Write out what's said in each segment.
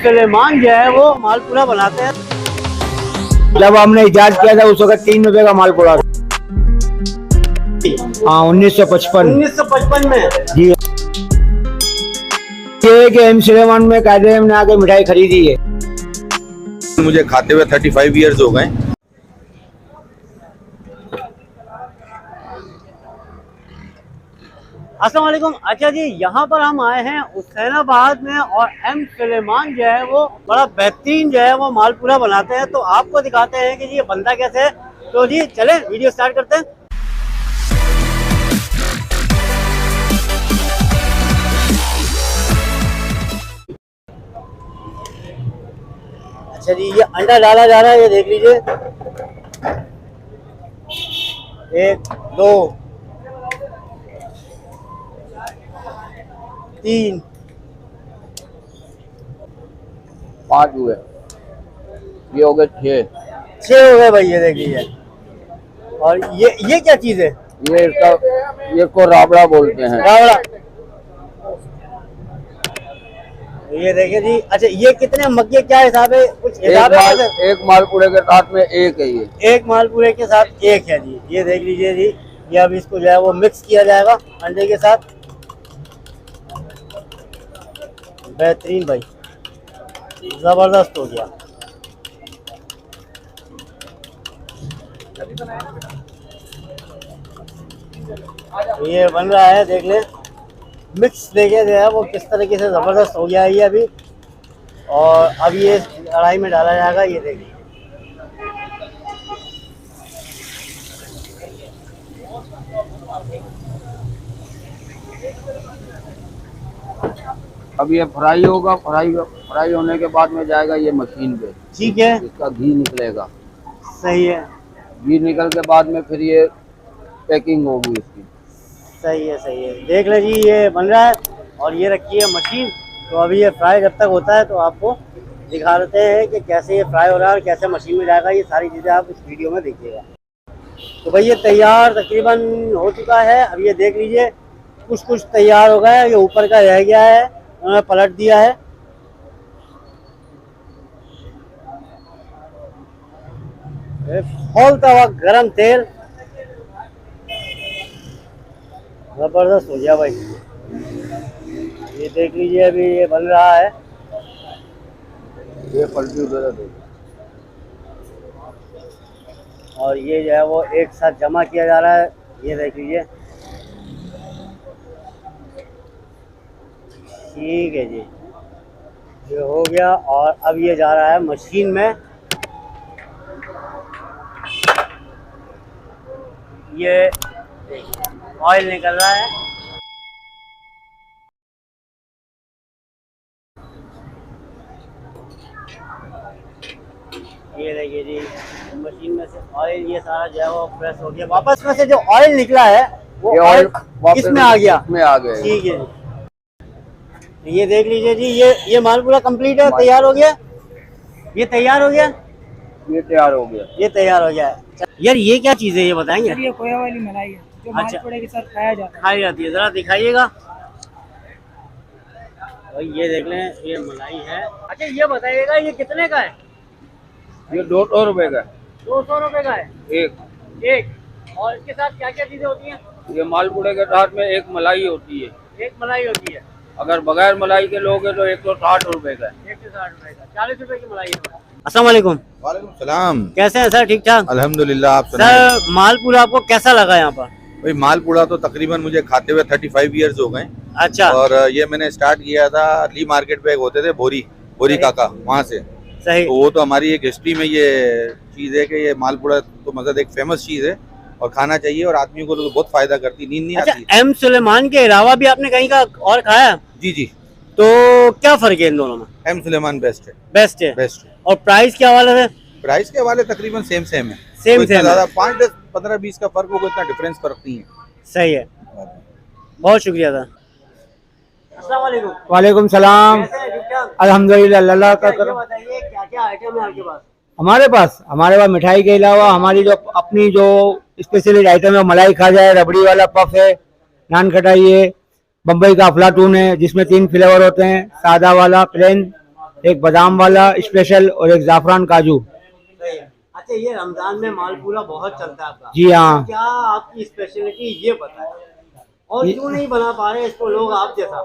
सुलेमान जो है वो मालपुरा बनाते हैं। जब हमने इजाद किया था उस वक्त 3 रुपए का मालपुरा। हाँ 1955 में जी। ये कि एम सुलेमान में कायदे हमने आके मिठाई खरीदी है। मुझे खाते हुए 35 इयर्स हो गए। अस्सलाम वालेकुम। अच्छा जी, यहाँ पर हम आए हैं हुसैनाबाद में और एम सुलेमान जो है वो बड़ा बेहतरीन जो है वो मालपुरा बनाते हैं। तो आपको दिखाते हैं कि जी ये बनता कैसे है। तो जी चले वीडियो स्टार्ट करते हैं। अच्छा जी, ये अंडा डाला जा रहा है, ये देख लीजिए। 1 2 3 5 हुए, ये हो गए 6 हो गए भाई, ये देख लीजिए। और ये क्या चीज है? ये इसका ये को राबड़ा बोलते हैं। रावड़ा। ये देखिए जी। अच्छा, ये कितने मग्गे क्या हिसाब है? कुछ हिसाब है? एक मालपुरे के साथ में एक है ये। एक मालपुरे के साथ एक है जी। ये देख लीजिए जी। ये अब इसको जो है वो मिक्स किया जाएगा अंडे के साथ। बेहतरीन भाई, जबरदस्त हो गया। ये बन रहा है, देख ले। मिक्स देखे जो है वो किस तरीके से जबरदस्त हो गया है ये अभी। और अब ये कढ़ाई में डाला जाएगा। ये देखिए। अब ये फ्राई होगा। फ्राई होने के बाद में जाएगा ये मशीन पे। ठीक है, इसका घी निकलेगा। सही है। घी निकल के बाद में फिर ये पैकिंग होगी इसकी। सही है, सही है। देख ले जी, ये बन रहा है और ये रखी है मशीन। तो अभी ये फ्राई जब तक होता है तो आपको दिखा देते हैं कि कैसे ये फ्राई हो रहा है और कैसे मशीन में जाएगा। ये सारी चीज़ें आप इस वीडियो में देखिएगा। तो भाई ये तैयार तकरीबन हो चुका है। अब ये देख लीजिए, कुछ तैयार हो गया है। ये ऊपर का रह गया है, उन्होंने पलट दिया है। खोलता हुआ गरम तेल, जबरदस्त हो गया भाई। ये देख लीजिए, अभी ये बन रहा है। ये पलटी उधर दे और ये जो है वो एक साथ जमा किया जा रहा है। ये देख लीजिए। ठीक है जी, ये हो गया। और अब ये जा रहा है मशीन में। ये ऑयल निकल रहा है। ये देखिए जी, मशीन में से ऑयल ये सारा जो है वो प्रेस हो गया। वापस में से जो ऑयल निकला है वो ऑयल किस में आ गया? में आ गया। ठीक है जी। ये देख लीजिए जी, ये मालपुरा कंप्लीट है, तैयार हो गया। ये तैयार हो गया। ये तैयार हो गया। ये तैयार हो गया है। यार ये क्या चीज़ है, ये बताएंगे? ये खोया वाली मलाई है जो मालपुड़े के साथ खाया जाता है। खाई जाती है, जरा दिखाइएगा। और ये देख लें, ये मलाई है। अच्छा, ये बताइएगा ये कितने का है? ये 200 रुपए का। 200 रुपए का है एक। और इसके साथ क्या क्या चीजें होती हैं? ये मालपुड़े के साथ में एक मलाई होती है। एक मलाई होती है। अगर बगैर मलाई के लोगे तो 160 रुपए का। 160 रुपए का, 40 रुपए की मलाई है। अस्सलाम वालेकुम। वालेकुम सलाम। कैसे हैं सर? ठीक ठाक अल्हम्दुलिल्लाह। आप सर, मालपुरा आपको कैसा लगा यहाँ पर? भाई मालपुरा तो तकरीबन मुझे खाते हुए 35 इयर्स हो गए। अच्छा। और ये मैंने स्टार्ट किया था ली मार्केट पे, एक होते थे बोरी काका, वहाँ से। सही। तो वो तो हमारी एक हिस्ट्री में ये चीज़ है कि ये मालपुरा तो मतलब एक फेमस चीज़ है और खाना चाहिए और आदमी को तो बहुत फायदा करती, नींद नहीं अच्छा, आती। एम सुलेमान के अलावा भी आपने कहीं का और खाया? जी जी। तो क्या फर्क है इन दोनों में? एम सुलेमान बेस्ट है। बेस्ट है। बेस्ट है। और प्राइस के हवाले से? प्राइस के हवाले तकरीबन सेम है। सेम ज्यादा 5 10 15 20 का फर्क होगा, इतना डिफरेंस फर्क नहीं है। सही है। बहुत शुक्रिया सर। अस्सलाम वालेकुम। वालेकुम सलाम। कैसे हैं? ठीक ठाक? अल्हम्दुलिल्लाह, अल्लाह का ये करम। बताइए क्या क्या आइटम है आपके पास? हमारे पास मिठाई के अलावा हमारी जो अपनी जो स्पेशलिस्ट आइटम है, मलाई खा जाए, रबड़ी वाला पफ है, नान खटाई है, बम्बई का अफलाटून है जिसमें 3 फ्लेवर होते हैं, सादा वाला, प्लेन एक बादाम वाला स्पेशल और एक जाफरान काजू। सही है। अच्छा, ये रमजान में मालपुड़ा बहुत चलता है आपका। जी हाँ। क्या आपकी स्पेशलिटी ये बताए, और क्यों नहीं बना पा रहे इसको लोग आप जैसा?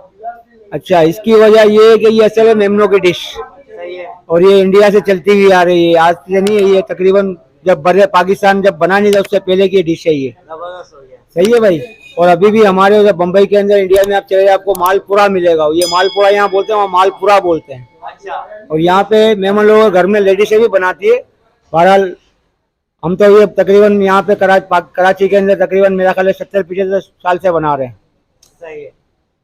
अच्छा, इसकी वजह ये है कि ये असल है मेमनों की डिश, सही है। और ये इंडिया से चलती हुई आ रही है, आज से नहीं है, ये तकरीबन जब बड़े पाकिस्तान जब बना नहीं था उससे पहले की डिश है ये। जबरदस्त हो गया। सही है भाई। और अभी भी हमारे उधर बम्बई के अंदर इंडिया में आप चले जाए आपको मालपुरा मिलेगा, ये मालपुरा यहाँ बोलते हैं, वहाँ मालपुरा बोलते हैं। अच्छा। और यहाँ पे मेहमान लोग घर में लेडीज भी बनाती है। बहरहाल हम तो ये तकरीबन यहाँ पे कराची के अंदर तकरीबन मेरा ख्याल 70-75 साल से बना रहे हैं। सही है।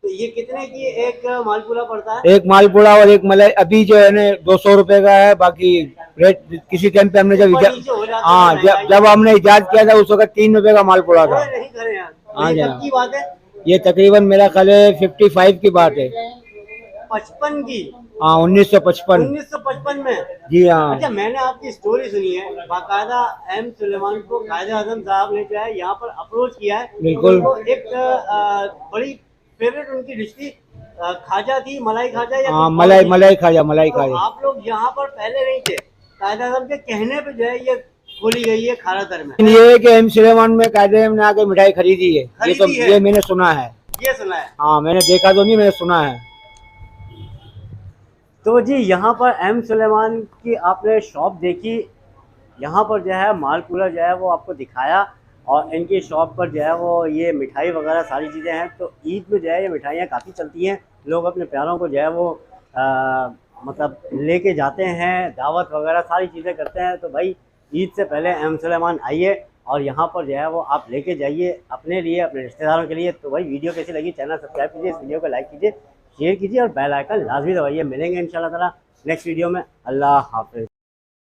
तो ये कितने की एक मालपुड़ा पड़ता है? एक मालपुड़ा और एक मलाई अभी जो है ना 200 रुपए का है, बाकी रेट किसी टाइम पे हमने जब ऊपर नीचे हो जाता है हाँ महंगाई। जब हमने इजाद किया था उस वक्त 3 रुपए का मालपुड़ा था। ओए, नहीं करे यार। हाँ ये जी, कब की बात है? ये तकरीबन मेरा ख्याल है 55 की बात है। 55 की? हाँ 1955। 1955 में? जी हाँ। अच्छा, मैंने आपकी स्टोरी सुनी है, बाकायदा एम सुलेमान को कायदे आजम साहब ने जो है यहाँ पर अप्रोच किया है। बिल्कुल। उनको एक बड़ी फेवरेट उनकी डिश थी, खाजा थी, मलाई खाजा या हाँ कुछ और थी। मलाई खाजा तो आप लोग यहाँ पर पहले नहीं थे, कायदे आजम के कहने पे जो है ये खोली गई है खारातर में। ये कि एम सुलेमान में कायदे ने आके मिठाई खरीदी है, ये तो खरीदी है? ये मैंने सुना है। ये सुना है। हाँ मैंने देखा तो नहीं, मैंने सुना है। तो जी यहाँ पर एम सुलेमान की आपने शॉप देखी, यहाँ पर जो है मालपुड़ा जो है वो आपको दिखाया, और इनकी शॉप पर जो है वो ये मिठाई वगैरह सारी चीज़ें हैं। तो ईद में जो है ये मिठाइयाँ काफ़ी चलती हैं, लोग अपने प्यारों को जो है वो मतलब लेके जाते हैं, दावत वगैरह सारी चीज़ें करते हैं। तो भाई ईद से पहले एम सुलेमान आइए और यहाँ पर जो है वो आप लेके जाइए अपने लिए, अपने रिश्तेदारों के लिए। तो भाई वीडियो कैसी लगी, चैनल सब्सक्राइब कीजिए, इस वीडियो को लाइक कीजिए, शेयर कीजिए और बेल आइकन लाजमी दबाइए। मिलेंगे इंशाल्लाह ताला नेक्स्ट वीडियो में। अल्लाह हाफिज़।